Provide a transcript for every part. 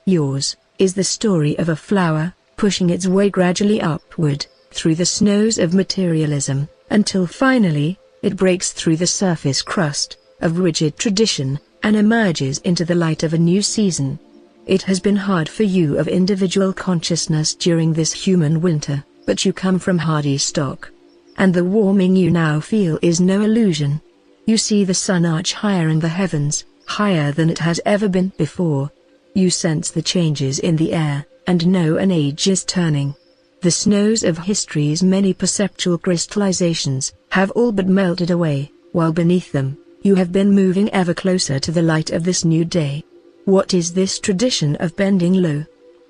Yours is the story of a flower, pushing its way gradually upward, through the snows of materialism, until finally, it breaks through the surface crust of rigid tradition, and emerges into the light of a new season. It has been hard for you of individual consciousness during this human winter, but you come from hardy stock. And the warming you now feel is no illusion. You see the sun arch higher in the heavens, higher than it has ever been before. You sense the changes in the air, and know an age is turning. The snows of history's many perceptual crystallizations have all but melted away, while beneath them, you have been moving ever closer to the light of this new day. What is this tradition of bending low?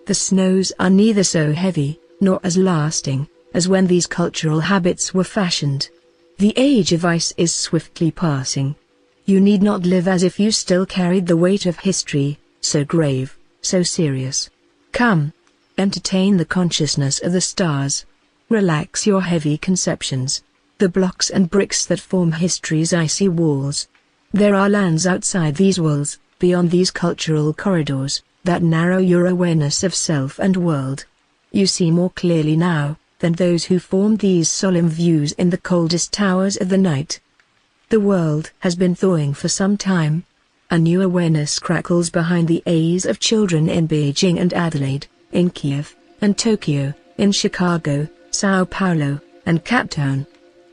The snows are neither so heavy, nor as lasting, as when these cultural habits were fashioned. The age of ice is swiftly passing. You need not live as if you still carried the weight of history, so grave, so serious. Come. Entertain the consciousness of the stars. Relax your heavy conceptions, the blocks and bricks that form history's icy walls. There are lands outside these walls, beyond these cultural corridors, that narrow your awareness of self and world. You see more clearly now, than those who formed these solemn views in the coldest hours of the night. The world has been thawing for some time. A new awareness crackles behind the eyes of children in Beijing and Adelaide, in Kiev, and Tokyo, in Chicago, Sao Paulo, and Cape Town.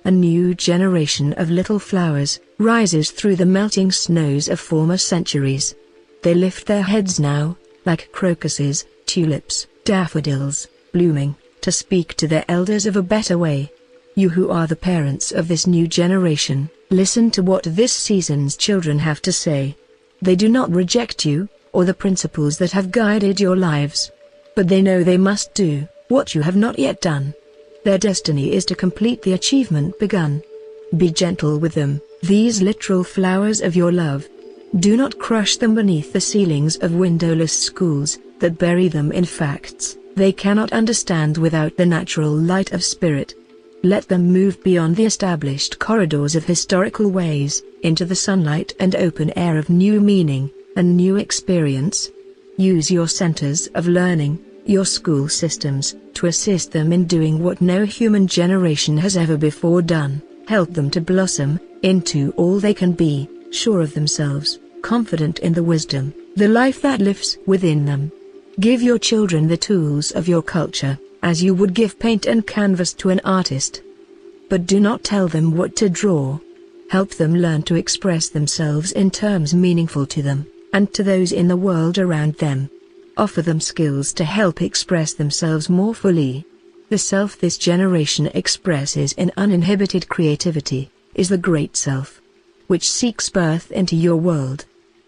A new generation of little flowers rises through the melting snows of former centuries. They lift their heads now, like crocuses, tulips, daffodils, blooming, to speak to their elders of a better way. You who are the parents of this new generation, listen to what this season's children have to say. They do not reject you, or the principles that have guided your lives. But they know they must do what you have not yet done. Their destiny is to complete the achievement begun. Be gentle with them, these literal flowers of your love. Do not crush them beneath the ceilings of windowless schools that bury them in facts they cannot understand without the natural light of spirit. Let them move beyond the established corridors of historical ways, into the sunlight and open air of new meaning and new experience. Use your centers of learning, your school systems, to assist them in doing what no human generation has ever before done. Help them to blossom into all they can be, sure of themselves, confident in the wisdom, the life that lives within them. Give your children the tools of your culture, as you would give paint and canvas to an artist. But do not tell them what to draw. Help them learn to express themselves in terms meaningful to them, and to those in the world around them. Offer them skills to help express themselves more fully. The self this generation expresses in uninhibited creativity, is the great self, which seeks birth into your world.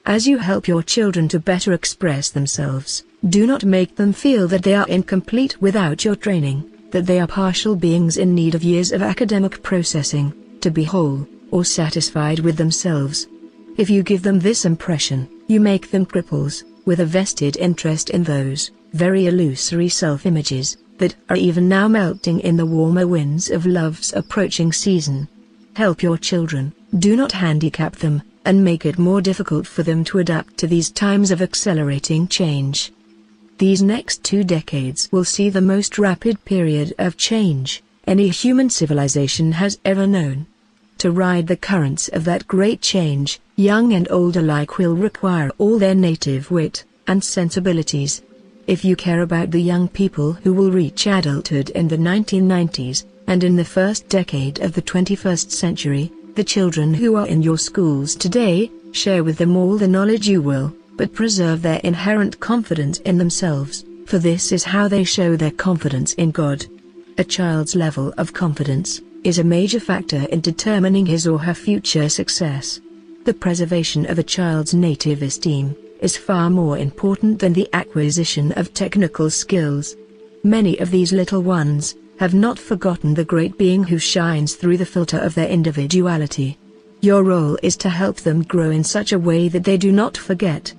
As you help your children to better express themselves, do not make them feel that they are incomplete without your training, that they are partial beings in need of years of academic processing, to be whole, or satisfied with themselves. If you give them this impression, you make them cripples, with a vested interest in those very illusory self-images that are even now melting in the warmer winds of love's approaching season. Help your children, do not handicap them, and make it more difficult for them to adapt to these times of accelerating change. These next 2 decades will see the most rapid period of change any human civilization has ever known. To ride the currents of that great change, young and old alike will require all their native wit and sensibilities. If you care about the young people who will reach adulthood in the 1990s, and in the first decade of the 21st century, the children who are in your schools today, share with them all the knowledge you will, but preserve their inherent confidence in themselves, for this is how they show their confidence in God. A child's level of confidence is a major factor in determining his or her future success. The preservation of a child's native esteem is far more important than the acquisition of technical skills. Many of these little ones have not forgotten the great being who shines through the filter of their individuality. Your role is to help them grow in such a way that they do not forget.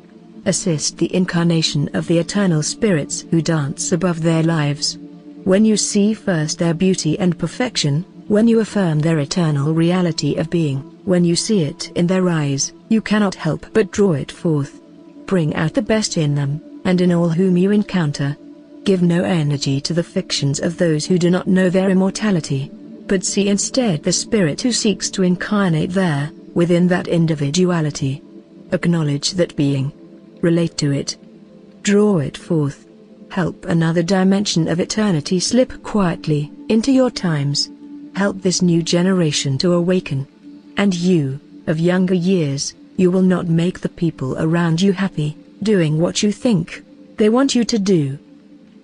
Assist the incarnation of the eternal spirits who dance above their lives. When you see first their beauty and perfection, when you affirm their eternal reality of being, when you see it in their eyes, you cannot help but draw it forth. Bring out the best in them, and in all whom you encounter. Give no energy to the fictions of those who do not know their immortality, but see instead the spirit who seeks to incarnate there, within that individuality. Acknowledge that being. Relate to it. Draw it forth. Help another dimension of eternity slip quietly into your times. Help this new generation to awaken. And you, of younger years, you will not make the people around you happy, doing what you think they want you to do.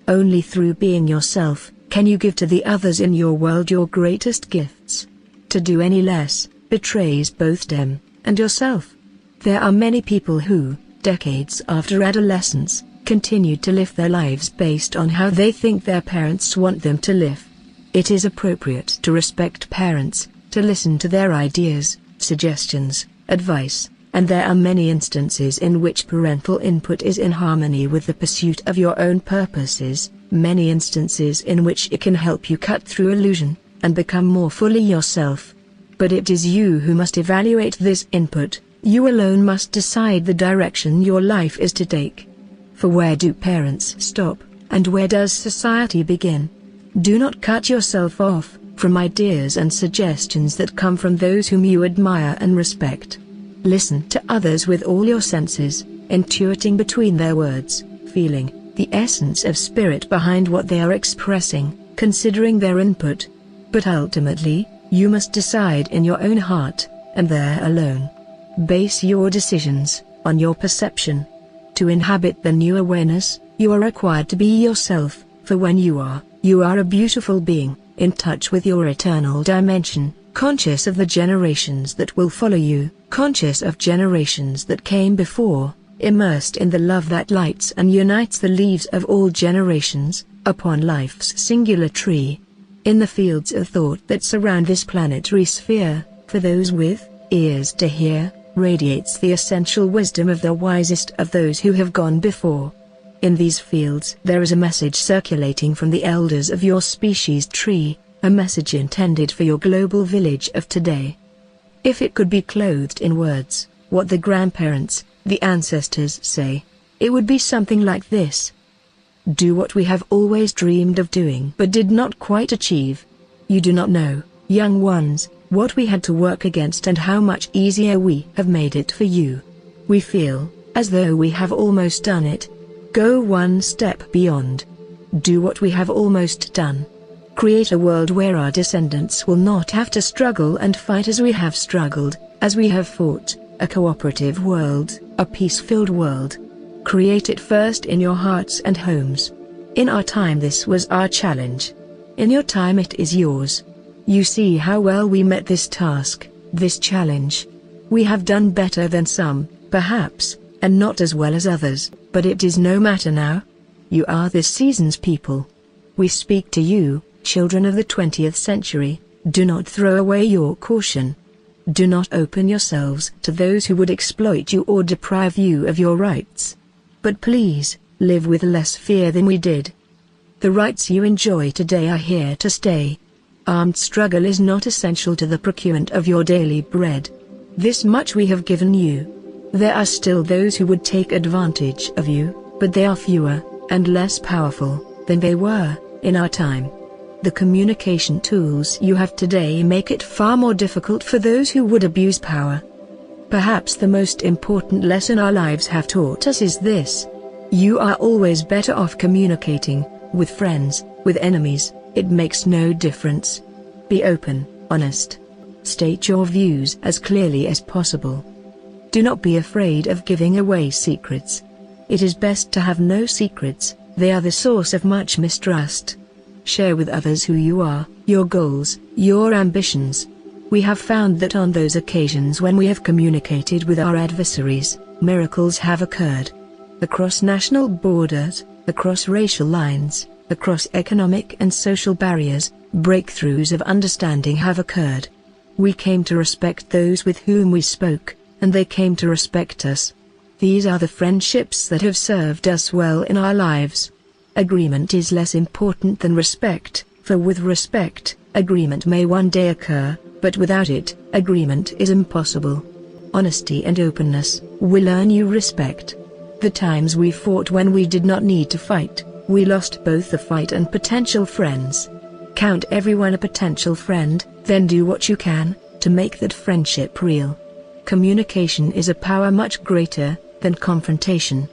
Only through being yourself can you give to the others in your world your greatest gifts. To do any less betrays both them and yourself. There are many people who, decades after adolescence, continue to live their lives based on how they think their parents want them to live. It is appropriate to respect parents, to listen to their ideas, suggestions, advice, and there are many instances in which parental input is in harmony with the pursuit of your own purposes, many instances in which it can help you cut through illusion and become more fully yourself. But it is you who must evaluate this input. You alone must decide the direction your life is to take. For where do parents stop, and where does society begin? Do not cut yourself off from ideas and suggestions that come from those whom you admire and respect. Listen to others with all your senses, intuiting between their words, feeling the essence of spirit behind what they are expressing, considering their input. But ultimately, you must decide in your own heart, and there alone. Base your decisions on your perception. To inhabit the new awareness, you are required to be yourself, for when you are a beautiful being, in touch with your eternal dimension, conscious of the generations that will follow you, conscious of generations that came before, immersed in the love that lights and unites the leaves of all generations, upon life's singular tree. In the fields of thought that surround this planetary sphere, for those with ears to hear, radiates the essential wisdom of the wisest of those who have gone before. In these fields there is a message circulating from the elders of your species tree, a message intended for your global village of today. If it could be clothed in words, what the grandparents, the ancestors say, it would be something like this. Do what we have always dreamed of doing but did not quite achieve. You do not know, young ones, what we had to work against and how much easier we have made it for you. We feel as though we have almost done it. Go one step beyond. Do what we have almost done. Create a world where our descendants will not have to struggle and fight as we have struggled, as we have fought, a cooperative world, a peace-filled world. Create it first in your hearts and homes. In our time this was our challenge. In your time it is yours. You see how well we met this task, this challenge. We have done better than some, perhaps, and not as well as others, but it is no matter now. You are this season's people. We speak to you, children of the 20th century, do not throw away your caution. Do not open yourselves to those who would exploit you or deprive you of your rights. But please, live with less fear than we did. The rights you enjoy today are here to stay. Armed struggle is not essential to the procurement of your daily bread. This much we have given you. There are still those who would take advantage of you, but they are fewer and less powerful than they were in our time. The communication tools you have today make it far more difficult for those who would abuse power. Perhaps the most important lesson our lives have taught us is this. You are always better off communicating with friends, with enemies. It makes no difference. Be open, honest. State your views as clearly as possible. Do not be afraid of giving away secrets. It is best to have no secrets, they are the source of much mistrust. Share with others who you are, your goals, your ambitions. We have found that on those occasions when we have communicated with our adversaries, miracles have occurred. Across national borders, across racial lines, across economic and social barriers, breakthroughs of understanding have occurred. We came to respect those with whom we spoke, and they came to respect us. These are the friendships that have served us well in our lives. Agreement is less important than respect, for with respect, agreement may one day occur, but without it, agreement is impossible. Honesty and openness will earn you respect. The times we fought when we did not need to fight, we lost both the fight and potential friends. Count everyone a potential friend, then do what you can to make that friendship real. Communication is a power much greater than confrontation.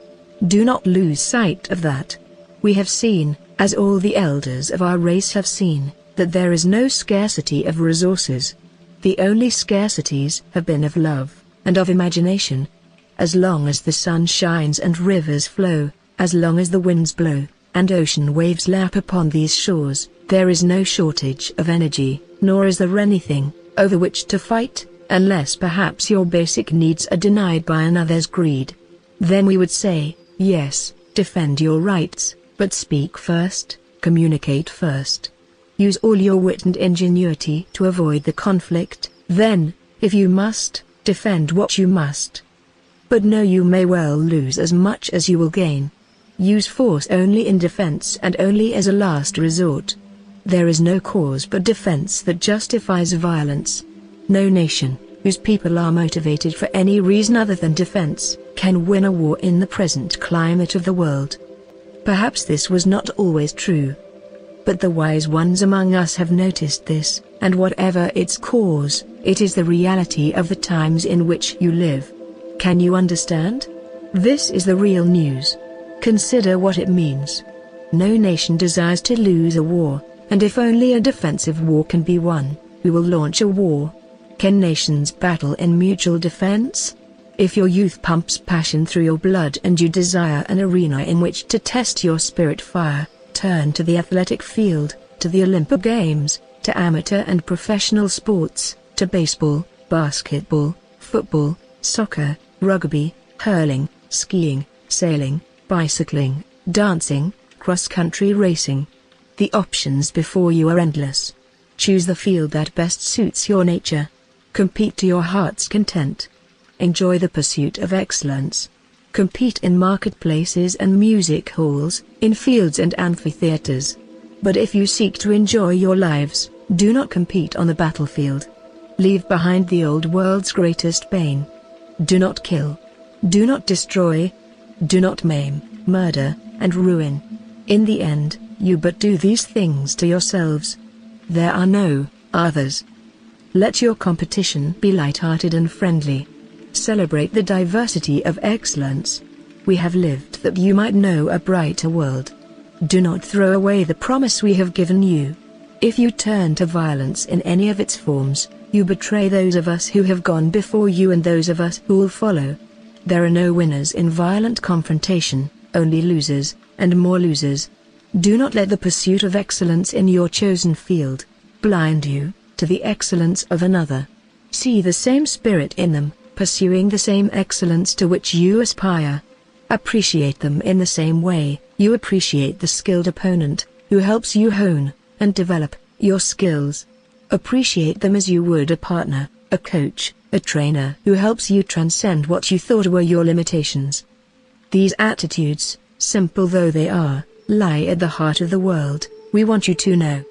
Do not lose sight of that. We have seen, as all the elders of our race have seen, that there is no scarcity of resources. The only scarcities have been of love, and of imagination. As long as the sun shines and rivers flow, as long as the winds blow, and ocean waves lap upon these shores, there is no shortage of energy, nor is there anything over which to fight, unless perhaps your basic needs are denied by another's greed. Then we would say, yes, defend your rights, but speak first, communicate first. Use all your wit and ingenuity to avoid the conflict, then, if you must, defend what you must. But know you may well lose as much as you will gain. Use force only in defense and only as a last resort. There is no cause but defense that justifies violence. No nation, whose people are motivated for any reason other than defense, can win a war in the present climate of the world. Perhaps this was not always true. But the wise ones among us have noticed this, and whatever its cause, it is the reality of the times in which you live. Can you understand? This is the real news. Consider what it means. No nation desires to lose a war, and if only a defensive war can be won, we will launch a war. Can nations battle in mutual defense? If your youth pumps passion through your blood and you desire an arena in which to test your spirit fire, turn to the athletic field, to the Olympic Games, to amateur and professional sports, to baseball, basketball, football, soccer, rugby, hurling, skiing, sailing, bicycling, dancing, cross-country racing. The options before you are endless. Choose the field that best suits your nature. Compete to your heart's content. Enjoy the pursuit of excellence. Compete in marketplaces and music halls, in fields and amphitheaters. But if you seek to enjoy your lives, do not compete on the battlefield. Leave behind the old world's greatest bane. Do not kill. Do not destroy. Do not maim, murder, and ruin. In the end, you but do these things to yourselves. There are no others. Let your competition be light-hearted and friendly. Celebrate the diversity of excellence. We have lived that you might know a brighter world. Do not throw away the promise we have given you. If you turn to violence in any of its forms, you betray those of us who have gone before you and those of us who will follow. There are no winners in violent confrontation, only losers, and more losers. Do not let the pursuit of excellence in your chosen field blind you to the excellence of another. See the same spirit in them, pursuing the same excellence to which you aspire. Appreciate them in the same way you appreciate the skilled opponent, who helps you hone and develop your skills. Appreciate them as you would a partner, a coach, a trainer who helps you transcend what you thought were your limitations. These attitudes, simple though they are, lie at the heart of the world we want you to know.